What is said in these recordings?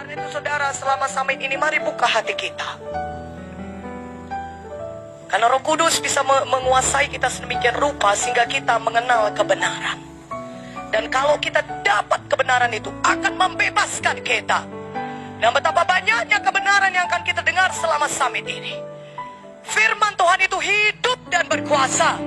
Karena itu saudara, selama summit ini mari buka hati kita. Karena Roh Kudus bisa menguasai kita sedemikian rupa sehingga kita mengenal kebenaran. Dan kalau kita dapat kebenaran itu akan membebaskan kita. Dan betapa banyaknya kebenaran yang akan kita dengar selama summit ini. Firman Tuhan itu hidup dan berkuasa.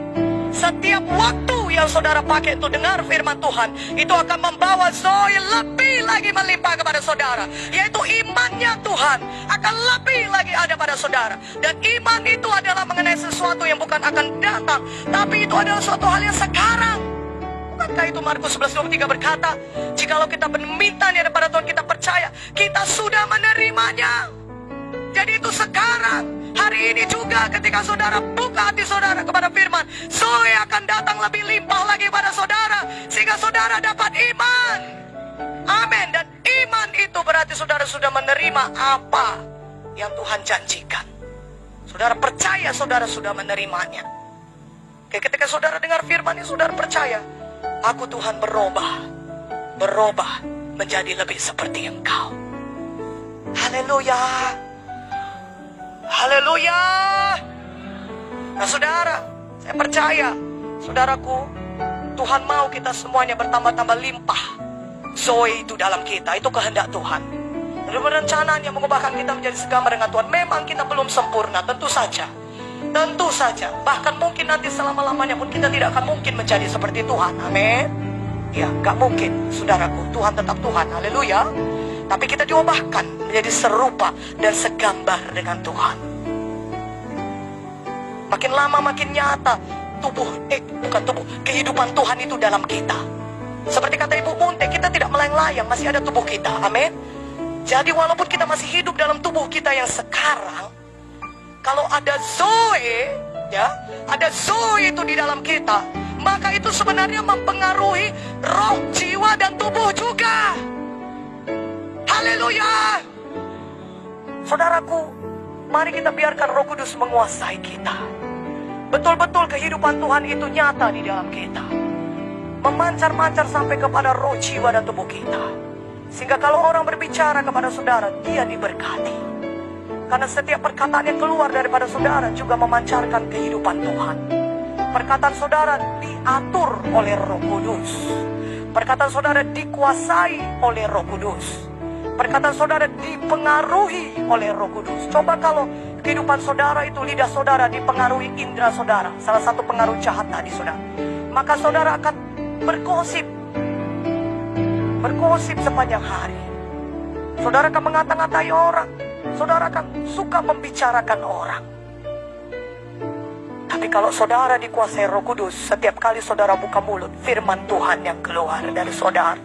Setiap waktu yang saudara pakai untuk dengar firman Tuhan, itu akan membawa Zoe lebih lagi melimpah kepada saudara. Yaitu imannya Tuhan akan lebih lagi ada pada saudara. Dan iman itu adalah mengenai sesuatu yang bukan akan datang, tapi itu adalah suatu hal yang sekarang. Bukankah itu Markus 11:23 berkata, jikalau kita meminta daripada Tuhan, kita percaya, kita sudah menerimanya. Jadi itu sekarang. Hari ini juga ketika saudara buka hati saudara kepada firman, Zoe akan datang lebih limpah lagi pada saudara, sehingga saudara dapat iman. Amin. Dan iman itu berarti saudara sudah menerima apa yang Tuhan janjikan. Saudara percaya saudara sudah menerimanya. Oke, ketika saudara dengar firman ini, saudara percaya, aku Tuhan berubah menjadi lebih seperti Engkau. Haleluya. Haleluya. Nah saudara, saya percaya, saudaraku, Tuhan mau kita semuanya bertambah-tambah limpah. Zoe itu dalam kita, itu kehendak Tuhan. Dan rencananya mengubahkan kita menjadi segambar dengan Tuhan. Memang kita belum sempurna, tentu saja. Tentu saja, bahkan mungkin nanti selama-lamanya pun kita tidak akan mungkin menjadi seperti Tuhan. Amin. Ya, gak mungkin, saudaraku. Tuhan tetap Tuhan, haleluya. Tapi kita diubahkan menjadi serupa dan segambar dengan Tuhan. Makin lama makin nyata kehidupan Tuhan itu dalam kita. Seperti kata Ibu Munte, kita tidak melayang-layang, masih ada tubuh kita. Amin. Jadi walaupun kita masih hidup dalam tubuh kita yang sekarang, kalau ada Zoe, ya, ada Zoe itu di dalam kita, maka itu sebenarnya mempengaruhi roh, jiwa, dan tubuh juga. Haleluya. Saudaraku, mari kita biarkan Roh Kudus menguasai kita. Betul-betul kehidupan Tuhan itu nyata di dalam kita, memancar-mancar sampai kepada roh, jiwa, dan tubuh kita. Sehingga kalau orang berbicara kepada saudara, dia diberkati. Karena setiap perkataan yang keluar daripada saudara juga memancarkan kehidupan Tuhan. Perkataan saudara diatur oleh Roh Kudus. Perkataan saudara dikuasai oleh Roh Kudus. Perkataan saudara dipengaruhi oleh Roh Kudus. Coba kalau kehidupan saudara itu, lidah saudara dipengaruhi indera saudara, salah satu pengaruh jahat tadi saudara, maka saudara akan bergosip sepanjang hari. Saudara akan mengata-ngatai orang. Saudara akan suka membicarakan orang. Tapi kalau saudara dikuasai Roh Kudus, setiap kali saudara buka mulut, firman Tuhan yang keluar dari saudara.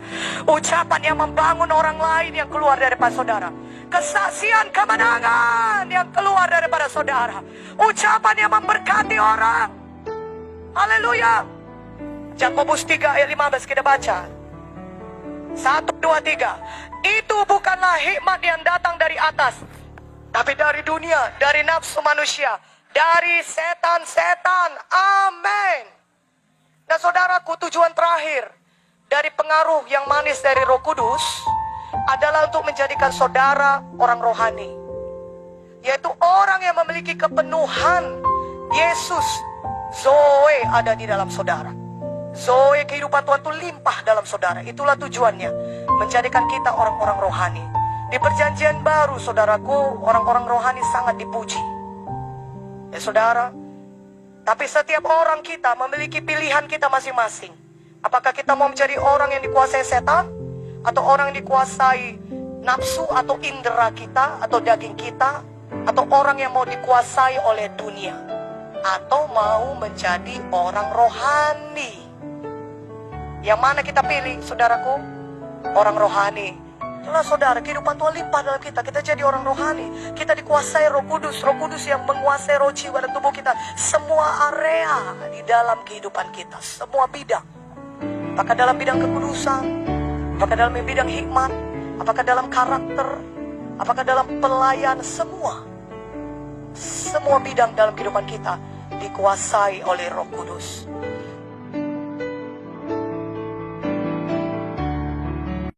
Ucapan yang membangun orang lain yang keluar daripada saudara. Kesaksian kemenangan yang keluar daripada saudara. Ucapan yang memberkati orang. Haleluya. Yakobus 3 ayat 15 kita baca. 1, 2, 3. Itu bukanlah hikmat yang datang dari atas, tapi dari dunia, dari nafsu manusia, dari setan-setan. Amin. Dan saudaraku, tujuan terakhir dari pengaruh yang manis dari Roh Kudus adalah untuk menjadikan saudara orang rohani, yaitu orang yang memiliki kepenuhan Yesus. Zoe ada di dalam saudara. Zoe kehidupan Tuhan itu limpah dalam saudara. Itulah tujuannya, menjadikan kita orang-orang rohani. Di perjanjian baru, saudaraku, orang-orang rohani sangat dipuji. Ya saudara, tapi setiap orang kita memiliki pilihan kita masing-masing. Apakah kita mau menjadi orang yang dikuasai setan, atau orang yang dikuasai nafsu atau indera kita, atau daging kita, atau orang yang mau dikuasai oleh dunia, atau mau menjadi orang rohani. Yang mana kita pilih, saudaraku? Orang rohani. Itulah saudara, kehidupan Tuhan limpah dalam kita. Kita jadi orang rohani. Kita dikuasai Roh Kudus. Roh Kudus yang menguasai roh, jiwa, dan tubuh kita. Semua area di dalam kehidupan kita. Semua bidang. Apakah dalam bidang kekudusan? Apakah dalam bidang hikmat? Apakah dalam karakter? Apakah dalam pelayan? Semua bidang dalam kehidupan kita dikuasai oleh Roh Kudus.